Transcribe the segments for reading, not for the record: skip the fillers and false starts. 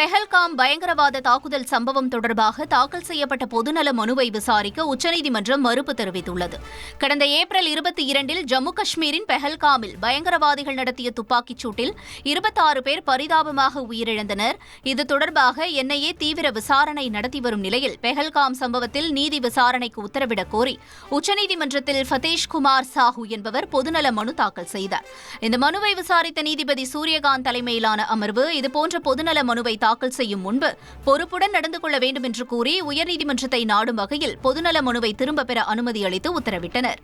பெஹல்காம் பயங்கரவாத தாக்குதல் சம்பவம் தொடர்பாக தாக்கல் செய்யப்பட்ட பொதுநல மனுவை விசாரிக்க உச்சநீதிமன்றம் மறுப்பு தெரிவித்துள்ளது. கடந்த ஏப்ரல் 22 ஜம்மு காஷ்மீரின் பெஹல்காமில் பயங்கரவாதிகள் நடத்திய துப்பாக்கிச் சூட்டில் 26 பேர் பரிதாபமாக உயிரிழந்தனர். இது தொடர்பாக என்ஐஏ தீவிர விசாரணை நடத்தி வரும் நிலையில் பெஹல்காம் சம்பவத்தில் நீதி விசாரணைக்கு உத்தரவிடக் கோரி உச்சநீதிமன்றத்தில் ஃபதேஷ் குமார் சாஹூ என்பவர் பொதுநல மனு தாக்கல் செய்தார். இந்த மனுவை விசாரித்த நீதிபதி சூரியகாந்த் தலைமையிலான அமர்வு இதுபோன்ற பொதுநல மனுவை தாக்கல் செய்யும் முன்பு பொறுப்புடன் நடந்து கொள்ள வேண்டும் என்று கூறி உயர்நீதிமன்றத்தை நாடும் வகையில் பொதுநல மனுவை திரும்பப் பெற அனுமதி அளித்து உத்தரவிட்டனர்.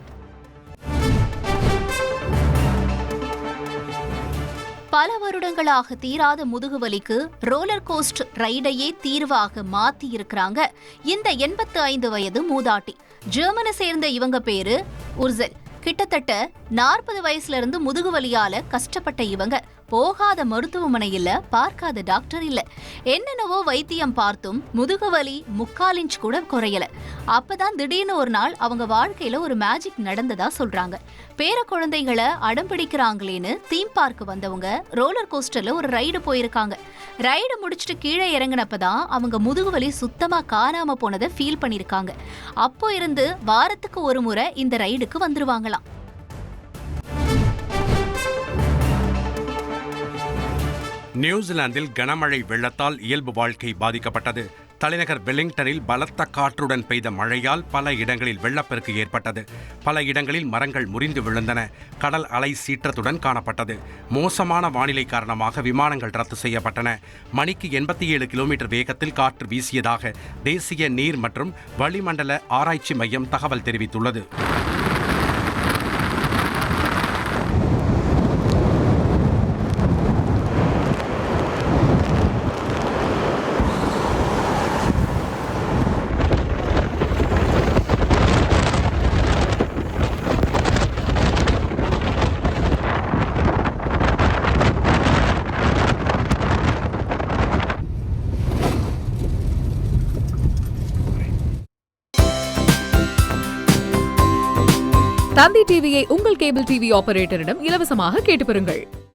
பல வருடங்களாக தீராத முதுகுவலிக்கு ரோலர் கோஸ்ட் ரைடையே தீர்வாக மாத்தியிருக்கிறாங்க இந்த 85 வயது மூதாட்டி. ஜெர்மனை சேர்ந்த இவங்க பேரு உர்செல். கிட்டத்தட்ட 40 வயசுல இருந்து முதுகுவலியால கஷ்டப்பட்ட இவங்க போகாத மருத்துவமனை இல்ல, பார்க்காத டாக்டர் இல்ல, என்னென்னவோ வைத்தியம் பார்த்தும் முதுகுவலி 3/4 இன்ச் கூட குறையல. அப்பதான் திடீர்னு ஒரு நாள் அவங்க வாழ்க்கையில ஒரு மேஜிக் நடந்ததா சொல்றாங்க. பேர குழந்தைகளை அடம் பிடிக்கிறாங்களேன்னு தீம் பார்க் வந்தவங்க ரோலர் கோஸ்டர்ல ஒரு ரைடு போயிருக்காங்க. ரைடு முடிச்சுட்டு கீழே இறங்கினப்பதான் அவங்க முதுகுவலி சுத்தமா காணாம போனதை ஃபீல் பண்ணிருக்காங்க. அப்போ இருந்து வாரத்துக்கு ஒரு முறை இந்த ரைடுக்கு வந்துருவாங்களாம். நியூசிலாந்தில் கனமழை வெள்ளத்தால் இயல்பு வாழ்க்கை பாதிக்கப்பட்டது. தலைநகர் வெலிங்டனில் பலத்த காற்றுடன் பெய்த மழையால் பல இடங்களில் வெள்ளப்பெருக்கு ஏற்பட்டது. பல இடங்களில் மரங்கள் முறிந்து விழுந்தன. கடல் அலை சீற்றத்துடன் காணப்பட்டது. மோசமான வானிலை காரணமாக விமானங்கள் ரத்து செய்யப்பட்டன. மணிக்கு 87 கிலோமீட்டர் வேகத்தில் காற்று வீசியதாக தேசிய நீர் மற்றும் வளிமண்டல ஆராய்ச்சி மையம் தகவல் தெரிவித்துள்ளது. தந்தி டிவியை உங்கள் கேபிள் டிவி ஆபரேட்டரிடம் இலவசமாக கேட்டு பெறுங்கள்.